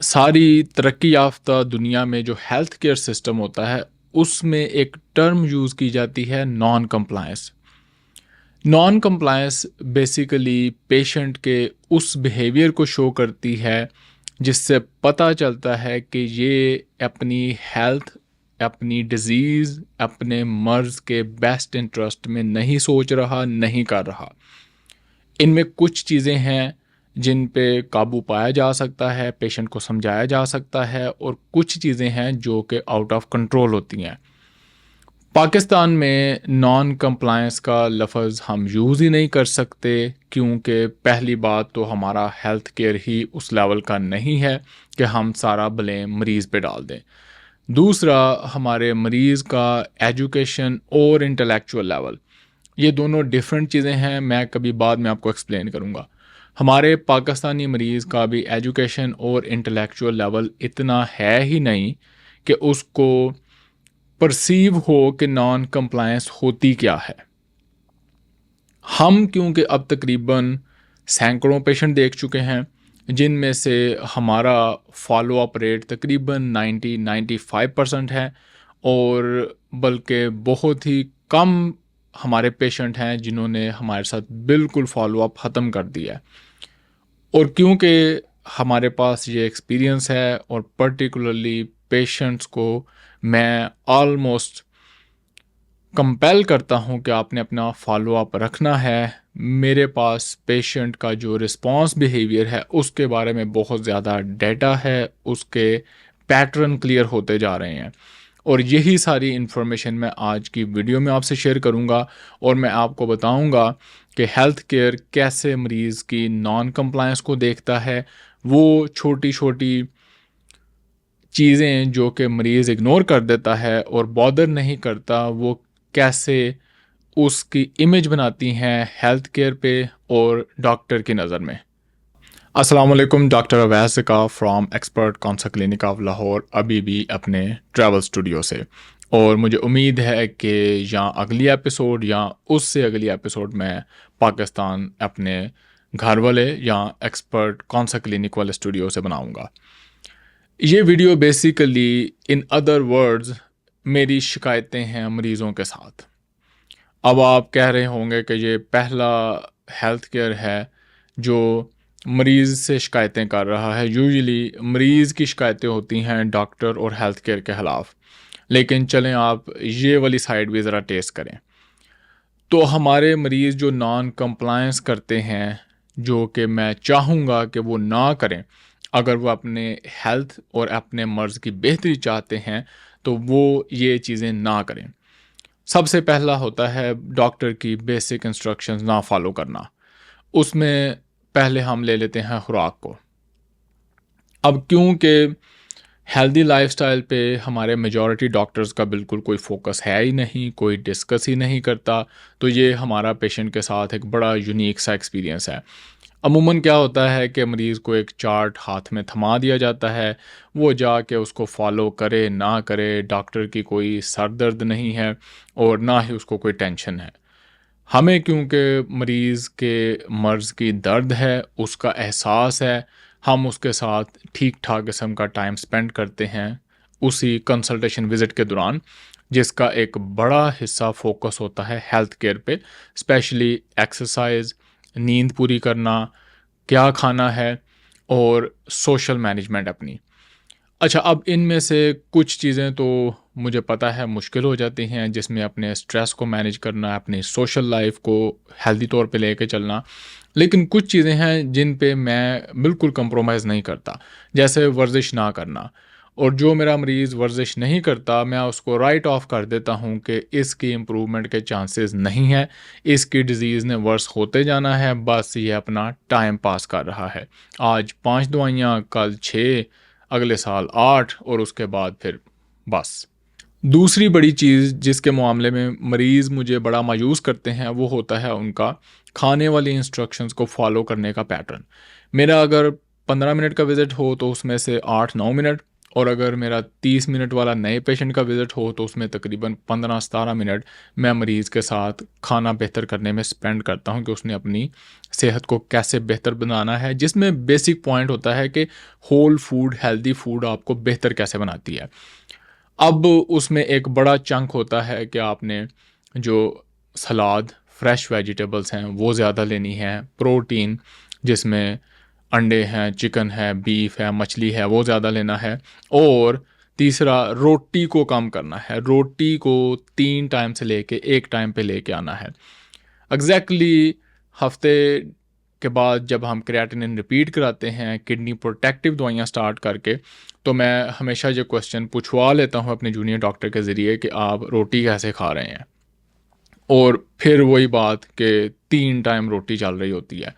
सारी तरक्की याफ्ता दुनिया में जो हेल्थ केयर सिस्टम होता है उसमें एक टर्म यूज़ की जाती है non compliance. Non compliance basically patient के उस बिहेवियर को शो करती है जिससे पता चलता है कि ये अपनी हेल्थ, अपनी डिज़ीज़, अपने मर्ज़ के बेस्ट इंटरेस्ट में नहीं सोच रहा, नहीं कर रहा। इनमें कुछ चीज़ें हैं जिन पे काबू पाया जा सकता है, पेशेंट को समझाया जा सकता है, और कुछ चीज़ें हैं जो कि आउट ऑफ कंट्रोल होती हैं। पाकिस्तान में नॉन कंप्लायंस का लफ्ज़ हम यूज़ ही नहीं कर सकते, क्योंकि पहली बात तो हमारा हेल्थ केयर ही उस लेवल का नहीं है कि हम सारा ब्लेम मरीज़ पे डाल दें। दूसरा, हमारे मरीज़ का एजुकेशन और इंटेलेक्चुअल लेवल, ये दोनों डिफरेंट चीज़ें हैं। मैं कभी बाद में आपको एक्सप्लेन करूँगा। हमारे पाकिस्तानी मरीज़ का भी एजुकेशन और इंटेलेक्चुअल लेवल इतना है ही नहीं कि उसको परसीव हो कि नॉन कंप्लायंस होती क्या है। हम क्योंकि अब तकरीबन सैकड़ों पेशेंट देख चुके हैं, जिनमें से हमारा फॉलो अप रेट तकरीबन 90-95% है, और बल्कि बहुत ही कम हमारे पेशेंट हैं जिन्होंने हमारे साथ बिल्कुल फॉलो अप ख़त्म कर दिया है। और क्योंकि हमारे पास ये एक्सपीरियंस है, और पर्टिकुलरली पेशेंट्स को मैं ऑलमोस्ट कंपेल करता हूँ कि आपने अपना फॉलो अप रखना है। मेरे पास पेशेंट का जो रिस्पॉन्स बिहेवियर है उसके बारे में बहुत ज़्यादा डेटा है, उसके पैटर्न क्लियर होते जा रहे हैं, और यही सारी इन्फॉर्मेशन मैं आज की वीडियो में आपसे शेयर करूंगा। और मैं आपको बताऊंगा कि हेल्थ केयर कैसे मरीज़ की नॉन कंप्लायंस को देखता है। वो छोटी छोटी चीज़ें जो कि मरीज़ इग्नोर कर देता है और बॉदर नहीं करता, वो कैसे उसकी इमेज बनाती हैं हेल्थ केयर पे और डॉक्टर की नज़र में। अस्सलाम वालेकुम, doctor Awais Zaka from expert counsel clinic of Lahore, अभी भी अपने ट्रैवल स्टूडियो से। और मुझे उम्मीद है कि या अगली एपिसोड या उससे अगली एपिसोड में पाकिस्तान अपने घर वाले या एक्सपर्ट कौंसल क्लिनिक वाले स्टूडियो से बनाऊंगा। ये video basically in other words मेरी शिकायतें हैं मरीज़ों के साथ। अब आप कह रहे होंगे कि ये पहला हेल्थ केयर है जो मरीज़ से शिकायतें कर रहा है। यूजुअली मरीज़ की शिकायतें होती हैं डॉक्टर और हेल्थ केयर के ख़िलाफ़, लेकिन चलें आप ये वाली साइड भी ज़रा टेस्ट करें। तो हमारे मरीज़ जो नॉन कंप्लायंस करते हैं, जो कि मैं चाहूँगा कि वो ना करें, अगर वो अपने हेल्थ और अपने मर्ज़ की बेहतरी चाहते हैं तो वो ये चीज़ें ना करें। सबसे पहला होता है डॉक्टर की बेसिक इंस्ट्रक्शंस ना फॉलो करना। उसमें पहले हम ले लेते हैं खुराक को। अब क्योंकि हेल्दी लाइफस्टाइल पे हमारे मेजॉरिटी डॉक्टर्स का बिल्कुल कोई फोकस है ही नहीं, कोई डिस्कस ही नहीं करता, तो ये हमारा पेशेंट के साथ एक बड़ा यूनिक सा एक्सपीरियंस है। अमूमन क्या होता है कि मरीज़ को एक चार्ट हाथ में थमा दिया जाता है, वो जाके उसको फॉलो करे ना करे, डॉक्टर की कोई सर दर्द नहीं है और ना ही उसको कोई टेंशन है। हमें क्योंकि मरीज़ के मर्ज़ की दर्द है, उसका एहसास है, हम उसके साथ ठीक ठाक किस्म का टाइम स्पेंड करते हैं उसी कंसल्टेशन विज़िट के दौरान, जिसका एक बड़ा हिस्सा फोकस होता है हेल्थ केयर पे, स्पेशली एक्सरसाइज, नींद पूरी करना, क्या खाना है, और सोशल मैनेजमेंट अपनी। अच्छा, अब इनमें से कुछ चीज़ें तो मुझे पता है मुश्किल हो जाती हैं, जिसमें अपने स्ट्रेस को मैनेज करना, अपनी सोशल लाइफ को हेल्दी तौर पे लेके चलना। लेकिन कुछ चीज़ें हैं जिन पे मैं बिल्कुल कंप्रोमाइज़ नहीं करता, जैसे वर्जिश ना करना। और जो मेरा मरीज़ वर्जिश नहीं करता, मैं उसको राइट ऑफ कर देता हूँ कि इसकी इम्प्रूवमेंट के चांसेस नहीं हैं, इसकी डिज़ीज़ ने वर्स होते जाना है, बस ये अपना टाइम पास कर रहा है। आज 5 दवाइयाँ, कल 6, अगले साल 8, और उसके बाद फिर बस। दूसरी बड़ी चीज़ जिसके मामले में मरीज़ मुझे बड़ा मायूस करते हैं, वो होता है उनका खाने वाली इंस्ट्रक्शंस को फ़ॉलो करने का पैटर्न। मेरा अगर 15 मिनट का विज़िट हो तो उसमें से 8-9 मिनट और अगर मेरा 30 मिनट वाला नए पेशेंट का विज़िट हो तो उसमें तकरीबन 15-17 मिनट मैं मरीज़ के साथ खाना बेहतर करने में स्पेंड करता हूँ कि उसने अपनी सेहत को कैसे बेहतर बनाना है, जिसमें बेसिक पॉइंट होता है कि होल फूड, हेल्दी फूड आपको बेहतर कैसे बनाती है। अब उसमें एक बड़ा चंक होता है कि आपने जो सलाद, फ्रेश वेजिटेबल्स हैं वो ज़्यादा लेनी है, प्रोटीन जिसमें अंडे हैं, चिकन है, बीफ है, मछली है वो ज़्यादा लेना है, और तीसरा रोटी को कम करना है। रोटी को 3 टाइम से लेके 1 टाइम पे लेके आना है। एग्ज़ैक्टली हफ़्ते के बाद जब हम क्रिएटिनिन रिपीट कराते हैं किडनी प्रोटेक्टिव दवाइयाँ स्टार्ट करके, तो मैं हमेशा ये क्वेश्चन पूछवा लेता हूँ अपने जूनियर डॉक्टर के ज़रिए कि आप रोटी कैसे खा रहे हैं? और फिर वही बात कि 3 टाइम रोटी चल रही होती है।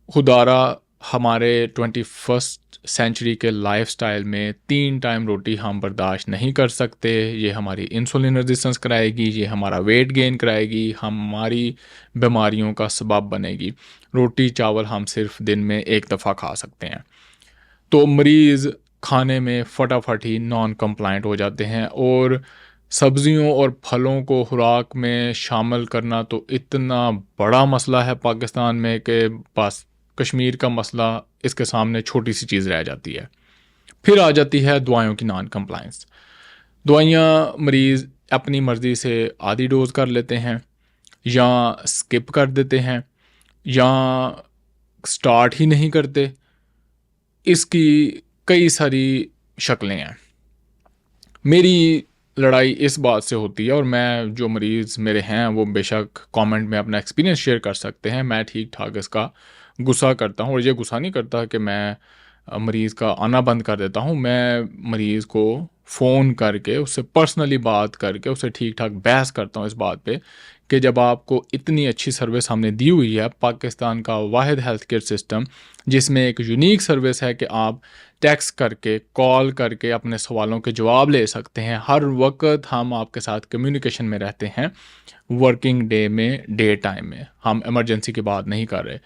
खुदारा हमारे 21st सेंचुरी के लाइफस्टाइल में 3 टाइम रोटी हम बर्दाश्त नहीं कर सकते। ये हमारी इंसुलिन रेजिस्टेंस कराएगी, ये हमारा वेट गेन कराएगी, हमारी बीमारियों का सबब बनेगी। रोटी चावल हम सिर्फ दिन में एक दफ़ा खा सकते हैं। तो मरीज़ खाने में फटाफट ही नॉन कंप्लायंट हो जाते हैं, और सब्जियों और फलों को खुराक में शामिल करना तो इतना बड़ा मसला है पाकिस्तान में कि बस कश्मीर का मसला इसके सामने छोटी सी चीज़ रह जाती है। फिर आ जाती है दवाइयों की नॉन कंप्लायंस। दवाइयाँ मरीज़ अपनी मर्ज़ी से आधी डोज़ कर लेते हैं, या स्किप कर देते हैं, या स्टार्ट ही नहीं करते। इसकी कई सारी शक्लें हैं। मेरी लड़ाई इस बात से होती है, और मैं जो मरीज़ मेरे हैं वो बेशक कमेंट में अपना एक्सपीरियंस शेयर कर सकते हैं। मैं ठीक ठाक इसका गुस्सा करता हूँ, और ये गुस्सा नहीं करता कि मैं मरीज़ का आना बंद कर देता हूँ। मैं मरीज़ को फ़ोन करके उससे पर्सनली बात करके उससे ठीक ठाक बहस करता हूँ इस बात पे कि जब आपको इतनी अच्छी सर्विस हमने दी हुई है, पाकिस्तान का वाहिद हेल्थ केयर सिस्टम जिसमें एक यूनिक सर्विस है कि आप टेक्स्ट करके, कॉल करके अपने सवालों के जवाब ले सकते हैं। हर वक्त हम आपके साथ कम्युनिकेशन में रहते हैं, वर्किंग डे में, डे टाइम में। हम इमरजेंसी की बात नहीं कर रहे।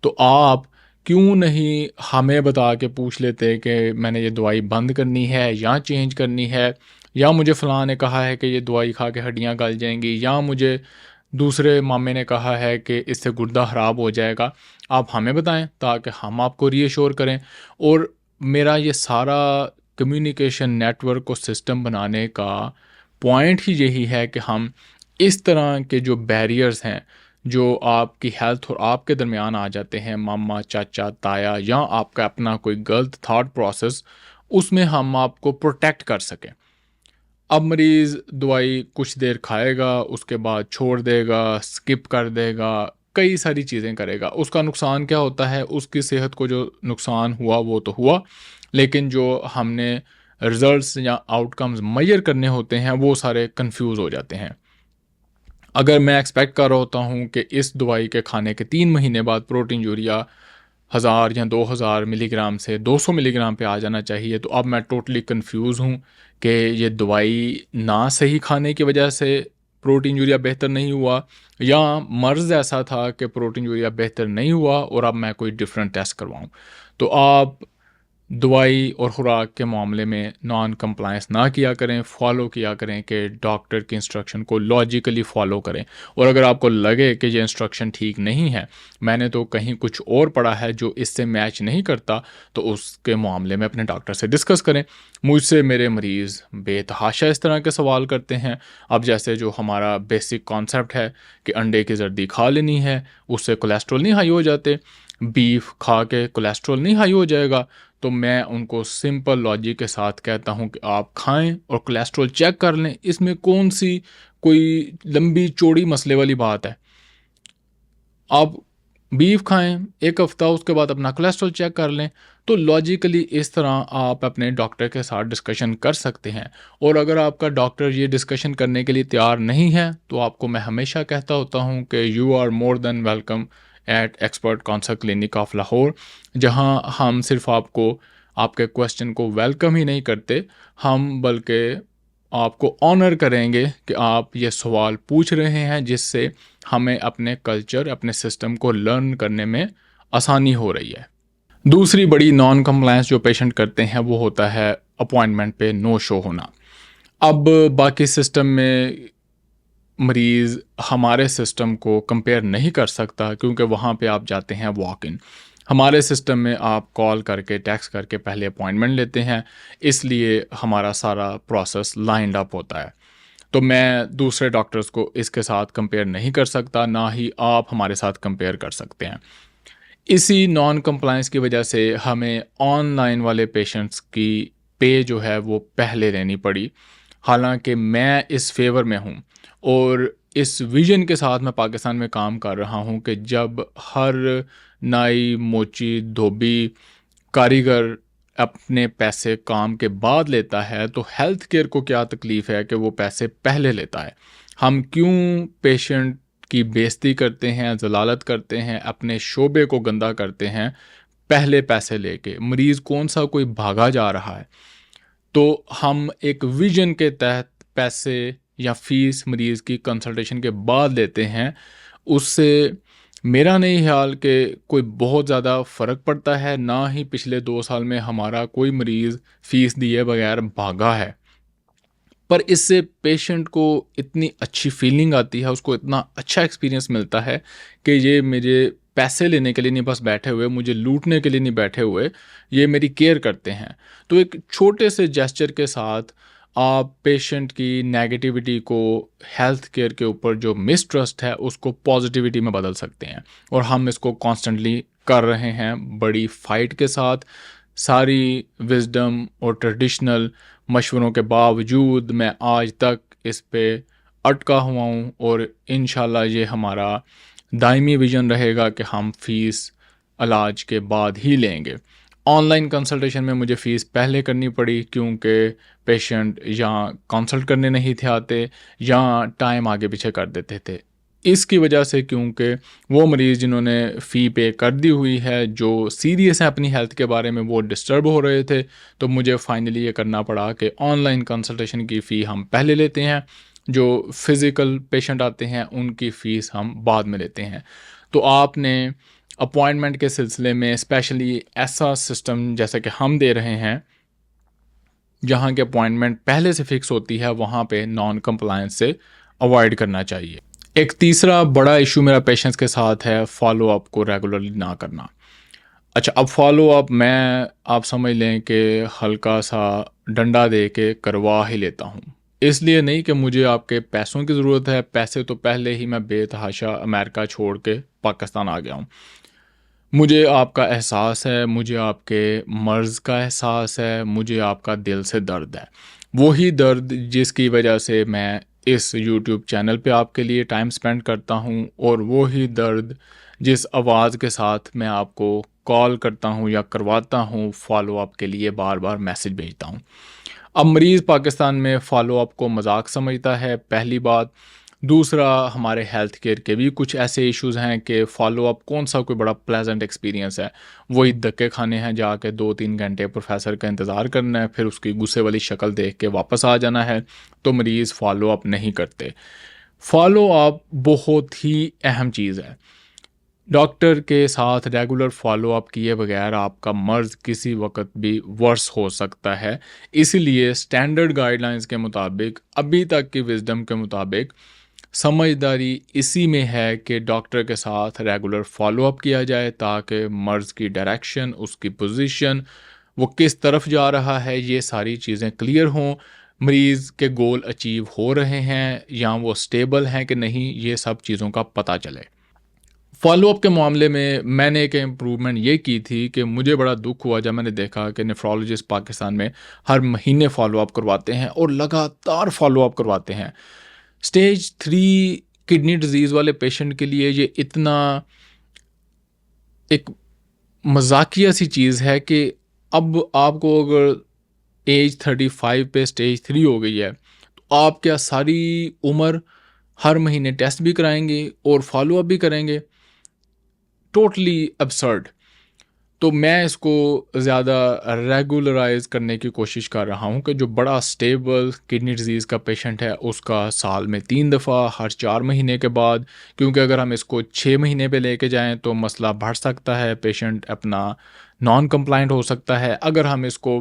तो आप क्यों नहीं हमें बता के पूछ लेते कि मैंने ये दवाई बंद करनी है या चेंज करनी है, या मुझे फ़लाँ ने कहा है कि ये दवाई खा के हड्डियाँ गल जाएंगी, या मुझे दूसरे मामे ने कहा है कि इससे गुर्दा ख़राब हो जाएगा। आप हमें बताएं ताकि हम आपको रीअश्योर करें। और मेरा ये सारा कम्युनिकेशन नेटवर्क को सिस्टम बनाने का पॉइंट ही यही है कि हम इस तरह के जो बैरियर्स हैं जो आपकी हेल्थ और आपके दरमियान आ जाते हैं, मामा, चाचा, ताया, या आपका अपना कोई गलत थॉट प्रोसेस, उसमें हम आपको प्रोटेक्ट कर सकें। अब मरीज़ दवाई कुछ देर खाएगा, उसके बाद छोड़ देगा, स्किप कर देगा, कई सारी चीज़ें करेगा। उसका नुकसान क्या होता है? उसकी सेहत को जो नुकसान हुआ वो तो हुआ, लेकिन जो हमने रिज़ल्ट्स या आउटकम्स मेजर करने होते हैं वो सारे कंफ्यूज हो जाते हैं। अगर मैं एक्सपेक्ट कर रहा होता हूँ कि इस दवाई के खाने के 3 महीने बाद प्रोटीन यूरिया 1000 या 2000 मिलीग्राम से 200 मिलीग्राम पे आ जाना चाहिए, तो अब मैं टोटली कंफ्यूज हूँ कि ये दवाई ना सही खाने की वजह से प्रोटीन यूरिया बेहतर नहीं हुआ, या मर्ज़ ऐसा था कि प्रोटीन यूरिया बेहतर नहीं हुआ और अब मैं कोई डिफरेंट टेस्ट करवाऊँ। तो आप दवाई और ख़ुराक के मामले में नॉन कंप्लायंस ना किया करें, फ़ॉलो किया करें कि डॉक्टर की इंस्ट्रक्शन को लॉजिकली फ़ॉलो करें। और अगर आपको लगे कि ये इंस्ट्रक्शन ठीक नहीं है, मैंने तो कहीं कुछ और पढ़ा है जो इससे मैच नहीं करता, तो उसके मामले में अपने डॉक्टर से डिस्कस करें। मुझसे मेरे मरीज़ बेतहाशा इस तरह के सवाल करते हैं। अब जैसे जो हमारा बेसिक कॉन्सेप्ट है कि अंडे की जर्दी खा लेनी है, उससे कोलेस्ट्रॉल नहीं हाई हो जाते, बीफ खा के कोलेस्ट्रॉल नहीं हाई हो जाएगा, तो मैं उनको सिंपल लॉजिक के साथ कहता हूँ कि आप खाएं और कोलेस्ट्रॉल चेक कर लें। इसमें कौन सी कोई लंबी चौड़ी मसले वाली बात है? आप बीफ खाएं 1 हफ़्ता, उसके बाद अपना कोलेस्ट्रॉल चेक कर लें। तो लॉजिकली इस तरह आप अपने डॉक्टर के साथ डिस्कशन कर सकते हैं। और अगर आपका डॉक्टर ये डिस्कशन करने के लिए तैयार नहीं है, तो आपको मैं हमेशा कहता होता हूँ कि you are more than welcome at expert consult clinic of Lahore, जहाँ हम सिर्फ आपको आपके क्वेश्चन को वेलकम ही नहीं करते, हम बल्कि आपको ऑनर करेंगे कि आप ये सवाल पूछ रहे हैं, जिससे हमें अपने कल्चर, अपने सिस्टम को लर्न करने में आसानी हो रही है। दूसरी बड़ी नॉन कंप्लायंस जो पेशेंट करते हैं वो होता है अपॉइंटमेंट पे नो शो होना। अब बाकी सिस्टम में मरीज़ हमारे सिस्टम को कंपेयर नहीं कर सकता, क्योंकि वहाँ पे आप जाते हैं वॉक इन। हमारे सिस्टम में आप कॉल करके, टेक्स्ट करके पहले अपॉइंटमेंट लेते हैं, इसलिए हमारा सारा प्रोसेस लाइन्ड अप होता है। तो मैं दूसरे डॉक्टर्स को इसके साथ कंपेयर नहीं कर सकता, ना ही आप हमारे साथ कंपेयर कर सकते हैं। इसी नॉन कंप्लायंस की वजह से हमें ऑनलाइन वाले पेशेंट्स की पे जो है वो पहले लेनी पड़ी। हालाँकि मैं इस फ़ेवर में हूँ और इस विज़न के साथ मैं पाकिस्तान में काम कर रहा हूँ कि जब हर नाई, मोची, धोबी, कारीगर अपने पैसे काम के बाद लेता है, तो हेल्थ केयर को क्या तकलीफ़ है कि वो पैसे पहले लेता है। हम क्यों पेशेंट की बेइज़्ज़ती करते हैं, ज़लालत करते हैं, अपने शोबे को गंदा करते हैं, पहले पैसे लेके। मरीज़ कौन-सा कोई भागा जा रहा है। तो हम एक विज़न के तहत पैसे या फ़ीस मरीज़ की कंसल्टेशन के बाद लेते हैं। उससे मेरा नहीं ख़्याल कि कोई बहुत ज़्यादा फ़र्क पड़ता है, ना ही पिछले 2 साल में हमारा कोई मरीज़ फ़ीस दिए बगैर भागा है। पर इससे पेशेंट को इतनी अच्छी फ़ीलिंग आती है, उसको इतना अच्छा एक्सपीरियंस मिलता है कि ये मेरे पैसे लेने के लिए नहीं बस बैठे हुए, मुझे लूटने के लिए नहीं बैठे हुए, ये मेरी केयर करते हैं। तो एक छोटे से जेस्चर के साथ आप पेशेंट की नेगेटिविटी को, हेल्थ केयर के ऊपर जो मिसट्रस्ट है, उसको पॉज़िटिविटी में बदल सकते हैं। और हम इसको कॉन्स्टेंटली कर रहे हैं, बड़ी फ़ाइट के साथ। सारी विज़डम और ट्रेडिशनल मशवरों के बावजूद मैं आज तक इस पे अटका हुआ हूँ और इंशाल्लाह ये हमारा दायमी विज़न रहेगा कि हम फ़ीस इलाज के बाद ही लेंगे। ऑनलाइन कंसल्टेशन में मुझे फ़ीस पहले करनी पड़ी, क्योंकि पेशेंट या कंसल्ट करने नहीं थे आते या टाइम आगे पीछे कर देते थे। इसकी वजह से, क्योंकि वो मरीज़ जिन्होंने फ़ी पे कर दी हुई है, जो सीरियस हैं अपनी हेल्थ के बारे में, वो डिस्टर्ब हो रहे थे, तो मुझे फाइनली ये करना पड़ा कि ऑनलाइन कंसल्टेशन की फ़ी हम पहले लेते हैं, जो फ़िज़िकल पेशेंट आते हैं उनकी फ़ीस हम बाद में लेते हैं। तो आपने अपॉइंटमेंट के सिलसिले में स्पेशली ऐसा सिस्टम जैसा कि हम दे रहे हैं, जहाँ की अपॉइंटमेंट पहले से फ़िक्स होती है, वहाँ पे नॉन कंप्लायंस से अवॉइड करना चाहिए। एक तीसरा बड़ा इशू मेरा पेशेंट्स के साथ है फ़ॉलो अप को रेगुलरली ना करना। अच्छा, अब फ़ॉलो अप मैं आप समझ लें कि हल्का सा डंडा दे के करवा ही लेता हूँ। इसलिए नहीं कि मुझे आपके पैसों की ज़रूरत है, पैसे तो पहले ही मैं बेतहाशा अमेरिका छोड़ के पाकिस्तान आ गया हूँ। मुझे आपका एहसास है, मुझे आपके मर्ज़ का एहसास है, मुझे आपका दिल से दर्द है। वही दर्द जिसकी वजह से मैं इस यूट्यूब चैनल पे आपके लिए टाइम स्पेंड करता हूँ, और वही दर्द जिस आवाज़ के साथ मैं आपको कॉल करता हूँ या करवाता हूँ फ़ॉलो अप के लिए, बार-बार मैसेज भेजता हूँ। अब मरीज़ पाकिस्तान में फ़ॉलो अप को मज़ाक समझता है, पहली बात। दूसरा, हमारे हेल्थ केयर के भी कुछ ऐसे इश्यूज़ हैं कि फ़ॉलो अप कौन-सा कोई बड़ा प्लेज़ेंट एक्सपीरियंस है। वही धक्के खाने हैं, जाके 2-3 घंटे प्रोफ़ेसर का इंतज़ार करना है, फिर उसकी गुस्से वाली शक्ल देख के वापस आ जाना है, तो मरीज़ फ़ॉलो अप नहीं करते। फ़ॉलो अप बहुत ही अहम चीज़ है। डॉक्टर के साथ रेगुलर फ़ॉलो अप किए बगैर आपका मर्ज़ किसी वक़्त भी वर्स हो सकता है। इसीलिए स्टैंडर्ड गाइडलाइंस के मुताबिक, अभी तक की विज़डम के मुताबिक, समझदारी इसी में है कि डॉक्टर के साथ रेगुलर फ़ॉलो अप किया जाए, ताकि मर्ज़ की डायरेक्शन, उसकी पोज़ीशन, वो किस तरफ जा रहा है, ये सारी चीज़ें क्लियर हों। मरीज़ के गोल अचीव हो रहे हैं या वो स्टेबल हैं कि नहीं, ये सब चीज़ों का पता चले। फ़ॉलो-अप के मामले में मैंने एक इम्प्रूवमेंट ये की थी कि मुझे बड़ा दुःख हुआ जब मैंने देखा कि नेफ्रोलॉजिस्ट पाकिस्तान में हर महीने फ़ॉलो-अप करवाते हैं और लगातार फ़ॉलो-अप करवाते हैं। स्टेज 3 किडनी डिज़ीज़ वाले पेशेंट के लिए ये इतना एक मज़ाकिया सी चीज़ है कि अब आपको अगर एज 35 पे स्टेज 3 हो गई है, तो आप क्या सारी उम्र हर महीने टेस्ट भी कराएँगे और फ़ॉलो-अप भी करेंगे? Totally absurd. तो मैं इसको ज़्यादा रेगुलराइज़ करने की कोशिश कर रहा हूँ कि जो बड़ा स्टेबल किडनी डिज़ीज़ का पेशेंट है, उसका साल में 3 दफ़ा हर 4 महीने के बाद, क्योंकि अगर हम इसको 6 महीने पे लेके जाएँ तो मसला बढ़ सकता है, पेशेंट अपना नॉन कंप्लायंट हो सकता है। अगर हम इसको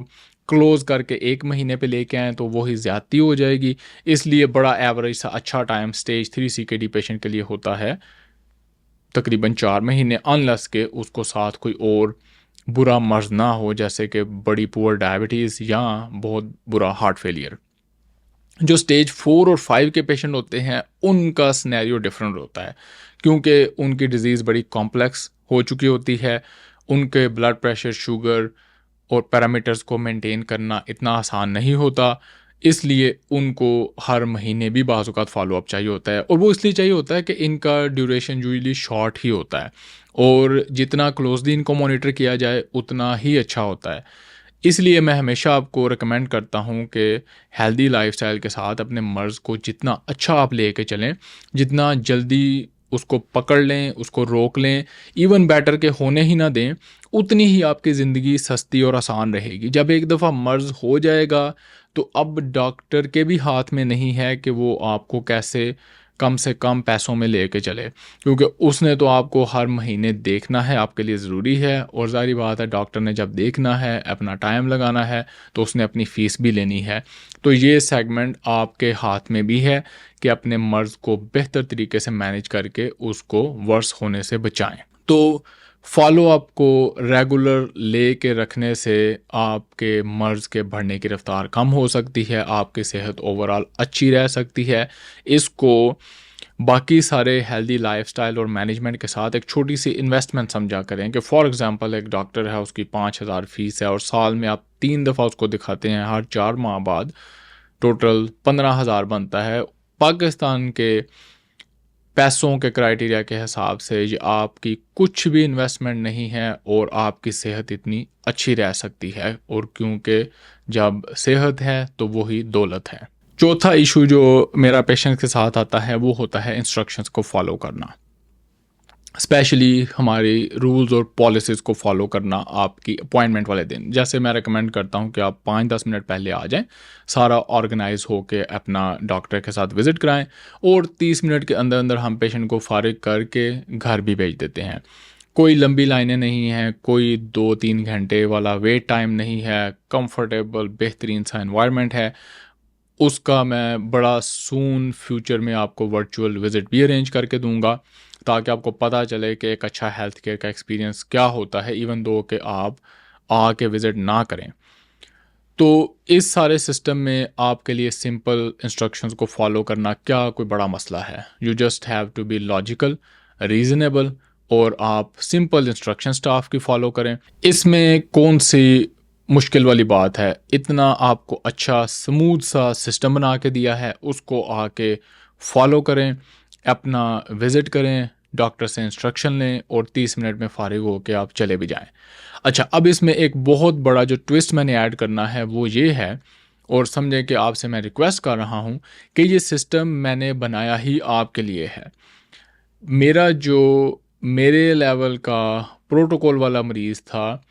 क्लोज़ करके 1 महीने पे लेके आएँ तो वही ज़्यादती हो जाएगी। इसलिए बड़ा एवरेज सा अच्छा टाइम स्टेज 3 सीकेडी पेशेंट के लिए होता है तकरीबन 4 महीने, अनलेस के उसको साथ कोई और बुरा मर्ज़ ना हो, जैसे कि बड़ी पुअर डायबिटीज़ या बहुत बुरा हार्ट फेलियर। जो स्टेज 4 और 5 के पेशेंट होते हैं, उनका सिनेरियो डिफरेंट होता है, क्योंकि उनकी डिज़ीज़ बड़ी कॉम्प्लेक्स हो चुकी होती है। उनके ब्लड प्रेशर, शुगर और पैरामीटर्स को मेंटेन करना इतना आसान नहीं होता, इसलिए उनको हर महीने भी बाज़ औक़ात फ़ॉलो-अप चाहिए होता है, और वो इसलिए चाहिए होता है कि इनका ड्यूरेशन यूजुअली शॉर्ट ही होता है, और जितना क्लोज़ली इनको मॉनिटर किया जाए उतना ही अच्छा होता है। इसलिए मैं हमेशा आपको रिकमेंड करता हूँ कि हेल्दी लाइफ़स्टाइल के साथ अपने मर्ज़ को जितना अच्छा आप लेके चलें, जितना जल्दी उसको पकड़ लें, उसको रोक लें, इवन बेटर के होने ही ना दें, उतनी ही आपकी ज़िंदगी सस्ती और आसान रहेगी। जब एक दफ़ा मर्ज़ हो जाएगा, तो अब डॉक्टर के भी हाथ में नहीं है कि वो आपको कैसे कम से कम पैसों में लेके चले, क्योंकि उसने तो आपको हर महीने देखना है, आपके लिए ज़रूरी है, और ज़ाहिर बात है डॉक्टर ने जब देखना है, अपना टाइम लगाना है, तो उसने अपनी फ़ीस भी लेनी है। तो ये सेगमेंट आपके हाथ में भी है कि अपने मर्ज़ को बेहतर तरीके से मैनेज करके उसको वर्स होने से बचाएँ। तो फ़ॉलो-अप को रेगुलर लेके रखने से आपके मर्ज़ के बढ़ने की रफ़्तार कम हो सकती है, आपकी सेहत ओवरऑल अच्छी रह सकती है। इसको बाकी सारे हेल्दी लाइफ़स्टाइल और मैनेजमेंट के साथ एक छोटी-सी इन्वेस्टमेंट समझा करें कि फॉर एग्ज़ाम्पल एक डॉक्टर है, उसकी 5,000 फ़ीस है और साल में आप 3 दफ़ा उसको दिखाते हैं, हर 4 माह बाद टोटल 15,000 बनता है। पाकिस्तान के पैसों के क्राइटेरिया के हिसाब से ये आपकी कुछ भी इन्वेस्टमेंट नहीं है, और आपकी सेहत इतनी अच्छी रह सकती है, और क्योंकि जब सेहत है तो वही दौलत है। चौथा इशू जो मेरा पेशेंट के साथ आता है वो होता है इंस्ट्रक्शंस को फॉलो करना, स्पेशली हमारी रूल्स और पॉलिसीज़ को फॉलो करना आपकी अपॉइंटमेंट वाले दिन। जैसे मैं रिकमेंड करता हूँ कि आप 5-10 मिनट पहले आ जाएं, सारा ऑर्गेनाइज होके अपना डॉक्टर के साथ विज़िट कराएं, और 30 मिनट के अंदर अंदर हम पेशेंट को फारिग करके घर भी भेज देते हैं। कोई लंबी लाइनें नहीं हैं, कोई 2-3 घंटे वाला वेट टाइम नहीं है, कंफर्टेबल बेहतरीन सा एनवायरनमेंट है। उसका मैं बड़ा सून फ्यूचर में आपको वर्चुअल विज़िट भी अरेंज करके दूँगा, ताकि आपको पता चले कि एक अच्छा हेल्थ केयर का एक्सपीरियंस क्या होता है, इवन दो कि आप आके विज़िट ना करें। तो इस सारे सिस्टम में आपके लिए सिंपल इंस्ट्रक्शंस को फॉलो करना क्या कोई बड़ा मसला है? You just have to be logical, reasonable, और आप सिंपल इंस्ट्रक्शन स्टाफ की फॉलो करें। इसमें कौन सी मुश्किल वाली बात है? इतना आपको अच्छा स्मूथ सा सिस्टम बना के दिया है, उसको आके फॉलो करें, अपना विज़िट करें, डॉक्टर से इंस्ट्रक्शन लें, और 30 मिनट में फ़ारिग होके आप चले भी जाएँ। अच्छा, अब इसमें एक बहुत बड़ा जो ट्विस्ट मैंने ऐड करना है वो ये है, और समझें कि आपसे मैं रिक्वेस्ट कर रहा हूँ कि ये सिस्टम मैंने बनाया ही आपके लिए है। मेरा जो मेरे लेवल का प्रोटोकॉल वाला मरीज़ था,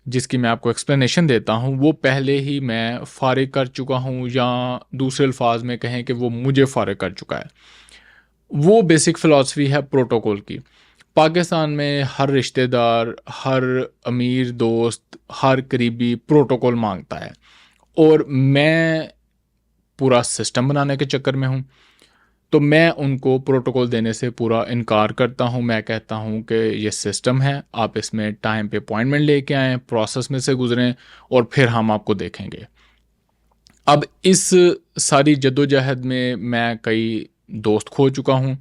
जिसकी मैं आपको एक्सप्लेनेशन देता हूँ, वो पहले ही मैं फ़ारिग कर चुका हूँ, या दूसरे अल्फाज में कहें कि वो मुझे फ़ारिग कर चुका है। वो बेसिक फ़िलॉसफ़ी है प्रोटोकॉल की। पाकिस्तान में हर रिश्तेदार, हर अमीर दोस्त, हर करीबी प्रोटोकॉल माँगता है, और मैं पूरा सिस्टम बनाने के चक्कर में हूँ। तो मैं उनको प्रोटोकॉल देने से पूरा इनकार करता हूँ। मैं कहता हूँ कि ये सिस्टम है, आप इसमें टाइम पे अपॉइंटमेंट लेके आएँ, प्रोसेस में से गुज़रें, और फिर हम आपको देखेंगे। अब इस सारी जद्दोजहद में मैं कई दोस्त खो चुका हूँ,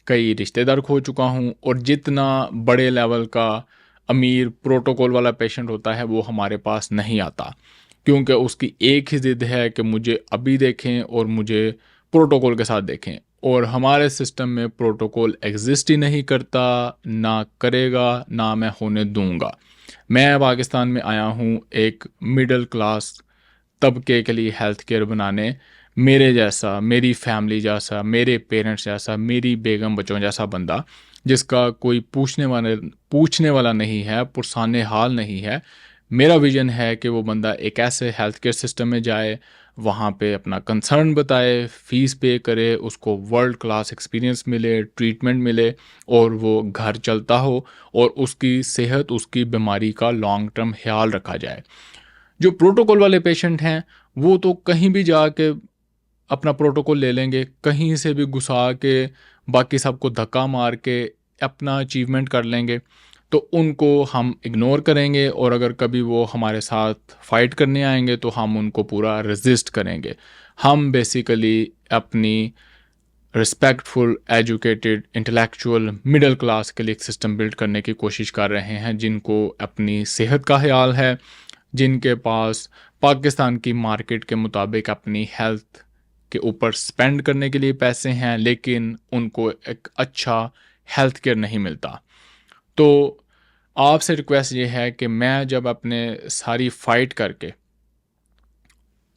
कई रिश्तेदार खो चुका हूँ, और जितना बड़े लेवल का अमीर प्रोटोकॉल वाला पेशेंट होता है वो हमारे पास नहीं आता, क्योंकि उसकी एक ही ज़िद है कि मुझे अभी देखें और मुझे प्रोटोकॉल के साथ देखें, और हमारे सिस्टम में प्रोटोकॉल एग्जिस्ट ही नहीं करता, ना करेगा, ना मैं होने दूंगा। मैं पाकिस्तान में आया हूँ एक मिडिल क्लास तबके के लिए हेल्थ केयर बनाने, मेरे जैसा, मेरी फैमिली जैसा, मेरे पेरेंट्स जैसा, मेरी बेगम बच्चों जैसा बंदा, जिसका कोई पूछने वाला नहीं है, पुरसाने हाल नहीं है। मेरा विज़न है कि वो बंदा एक ऐसे हेल्थ केयर सिस्टम में जाए, वहाँ पे अपना कंसर्न बताए, फ़ीस पे करे, उसको वर्ल्ड क्लास एक्सपीरियंस मिले, ट्रीटमेंट मिले, और वो घर चलता हो, और उसकी सेहत, उसकी बीमारी का लॉन्ग टर्म ख़्याल रखा जाए। जो प्रोटोकॉल वाले पेशेंट हैं वो तो कहीं भी जाके अपना प्रोटोकॉल ले लेंगे, कहीं से भी घुसा के बाकी सबको धक्का मार के अपना अचीवमेंट कर लेंगे। तो उनको हम इग्नोर करेंगे और अगर कभी वो हमारे साथ फ़ाइट करने आएँगे तो हम उनको पूरा रेज़िस्ट करेंगे। हम बेसिकली अपनी respectful, educated, intellectual, middle class के लिए एक सिस्टम बिल्ड करने की कोशिश कर रहे हैं, जिनको अपनी सेहत का ख़्याल है, जिनके पास पाकिस्तान की मार्केट के मुताबिक अपनी हेल्थ के ऊपर स्पेंड करने के लिए पैसे हैं, लेकिन उनको एक अच्छा हेल्थ केयर नहीं मिलता। तो आपसे रिक्वेस्ट ये है कि मैं जब अपने सारी फ़ाइट करके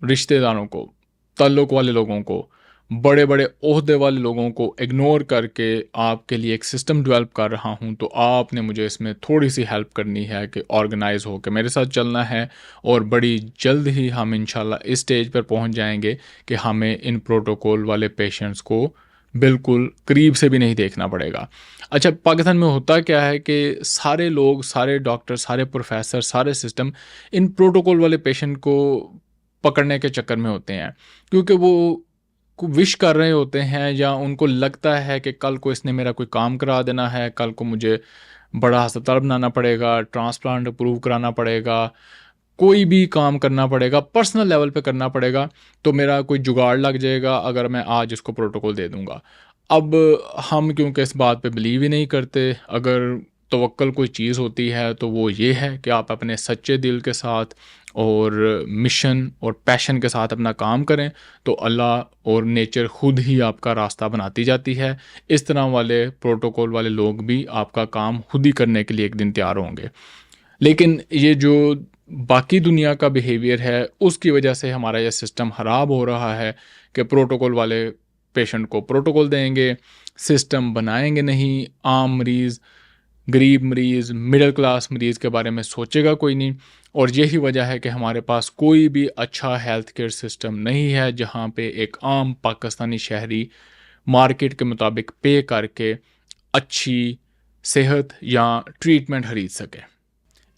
रिश्तेदारों को, ताल्लुक़ वाले लोगों को, बड़े-बड़े ओहदे वाले लोगों को इग्नोर करके आपके लिए एक सिस्टम डेवलप कर रहा हूँ, तो आपने मुझे इसमें थोड़ी-सी हेल्प करनी है कि ऑर्गेनाइज़ होके मेरे साथ चलना है और बड़ी जल्द ही हम इंशाल्लाह इस स्टेज पर पहुँच जाएँगे कि हमें इन प्रोटोकॉल वाले पेशेंट्स को बिल्कुल करीब से भी नहीं देखना पड़ेगा। अच्छा, पाकिस्तान में होता क्या है कि सारे लोग, सारे डॉक्टर, सारे प्रोफ़ेसर, सारे सिस्टम इन प्रोटोकॉल वाले पेशेंट को पकड़ने के चक्कर में होते हैं, क्योंकि वो विश कर रहे होते हैं या उनको लगता है कि कल को इसने मेरा कोई काम करा देना है, कल को मुझे बड़ा अस्पताल बनाना पड़ेगा, ट्रांसप्लांट अप्रूव कराना पड़ेगा, कोई भी काम करना पड़ेगा, पर्सनल लेवल पे करना पड़ेगा, तो मेरा कोई जुगाड़ लग जाएगा अगर मैं आज इसको प्रोटोकॉल दे दूँगा। अब हम क्योंकि इस बात पे बिलीव ही नहीं करते, अगर तवक्कल कोई चीज़ होती है तो वो ये है कि आप अपने सच्चे दिल के साथ और मिशन और पैशन के साथ अपना काम करें, तो अल्लाह और नेचर खुद ही आपका रास्ता बनाती जाती है। इस तरह वाले प्रोटोकॉल वाले लोग भी आपका काम खुद ही करने के लिए एक दिन तैयार होंगे। लेकिन ये जो बाकी दुनिया का बिहेवियर है, उसकी वजह से हमारा ये सिस्टम ख़राब हो रहा है कि प्रोटोकॉल वाले पेशेंट को प्रोटोकॉल देंगे, सिस्टम बनाएँगे नहीं, आम मरीज़, गरीब मरीज़, मिडिल क्लास मरीज़ के बारे में सोचेगा कोई नहीं। और यही वजह है कि हमारे पास कोई भी अच्छा हेल्थ केयर सिस्टम नहीं है, जहाँ पे एक आम पाकिस्तानी शहरी मार्केट के मुताबिक पे करके अच्छी सेहत या ट्रीटमेंट खरीद सके।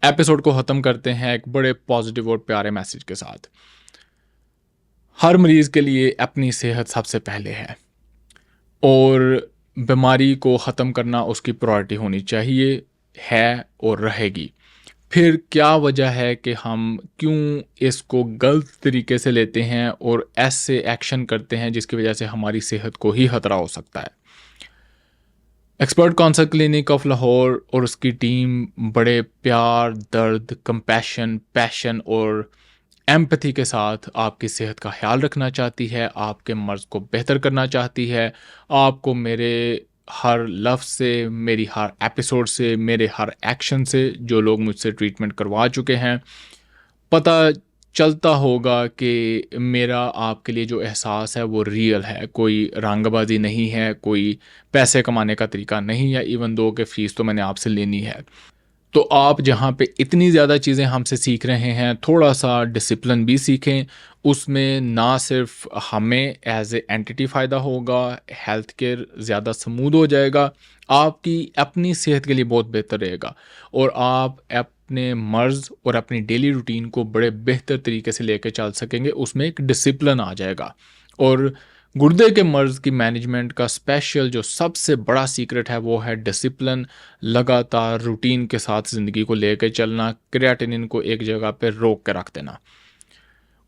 एपिसोड को ख़त्म करते हैं एक बड़े पॉजिटिव और प्यारे मैसेज के साथ। हर मरीज़ के लिए अपनी सेहत सबसे पहले है और बीमारी को ख़त्म करना उसकी प्रायोरिटी होनी चाहिए, है और रहेगी। फिर क्या वजह है कि हम क्यों इसको गलत तरीके से लेते हैं और ऐसे एक्शन करते हैं जिसकी वजह से हमारी सेहत को ही खतरा हो सकता है। Expert counsel clinic of Lahore और उसकी टीम बड़े प्यार, दर्द, कंपैशन, पैशन और एम्पैथी के साथ आपकी सेहत का ख्याल रखना चाहती है, आपके मर्ज़ को बेहतर करना चाहती है। आपको मेरे हर लफ्ज़ से, मेरी हर एपिसोड से, मेरे हर एक्शन से, जो लोग मुझसे ट्रीटमेंट करवा चुके हैं, पता चलता होगा कि मेरा आपके लिए जो एहसास है वो रियल है, कोई रंगबाजी नहीं है, कोई पैसे कमाने का तरीका नहीं है, इवन दो कि फ़ीस तो मैंने आपसे लेनी है। तो आप जहाँ पे इतनी ज़्यादा चीज़ें हमसे सीख रहे हैं, थोड़ा-सा डिसिप्लिन भी सीखें। उसमें ना सिर्फ़ हमें एज़ ए एंटिटी फ़ायदा होगा, हेल्थ केयर ज़्यादा स्मूथ हो जाएगा, आपकी अपनी सेहत के लिए बहुत बेहतर रहेगा और आप अपने मर्ज़ और अपनी डेली रूटीन को बड़े बेहतर तरीके से लेके चल सकेंगे। उसमें एक डिसिप्लिन आ जाएगा और गुर्दे के मर्ज़ की मैनेजमेंट का स्पेशल जो सबसे बड़ा सीक्रेट है वो है डिसिप्लिन, लगातार रूटीन के साथ ज़िंदगी को लेके चलना, क्रिएटिनिन को एक जगह पे रोक के रख देना।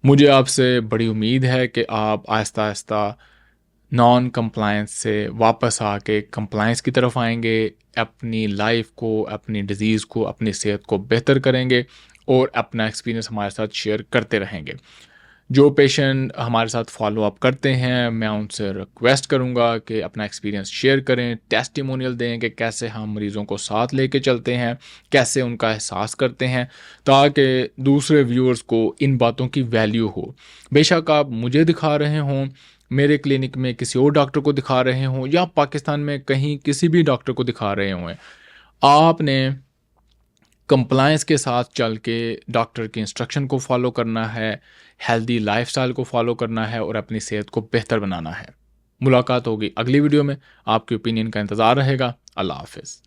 मुझे आपसे बड़ी उम्मीद है कि आप आहिस्ता-आहिस्ता नॉन कंप्लायंस से वापस आके कंप्लायंस की तरफ आएँगे, अपनी लाइफ़ को, अपनी डिज़ीज़ को, अपनी सेहत को बेहतर करेंगे और अपना एक्सपीरियंस हमारे साथ शेयर करते रहेंगे। जो पेशेंट हमारे साथ फ़ॉलो अप करते हैं, मैं उनसे रिक्वेस्ट करूँगा कि अपना एक्सपीरियंस शेयर करें, टेस्टिमोनियल दें कि कैसे हम मरीज़ों को साथ लेके चलते हैं, कैसे उनका एहसास करते हैं, ताकि दूसरे व्यूअर्स को इन बातों की वैल्यू हो। बेशक आप मुझे दिखा रहे हों, मेरे क्लिनिक में किसी और डॉक्टर को दिखा रहे हों या पाकिस्तान में कहीं किसी भी डॉक्टर को दिखा रहे हों, आपने कंप्लायंस के साथ चल के डॉक्टर की इंस्ट्रक्शन को फॉलो करना है, हेल्दी लाइफस्टाइल को फॉलो करना है और अपनी सेहत को बेहतर बनाना है। मुलाकात होगी अगली वीडियो में। आपके ओपिनियन का इंतज़ार रहेगा। अल्लाह हाफ़िज़।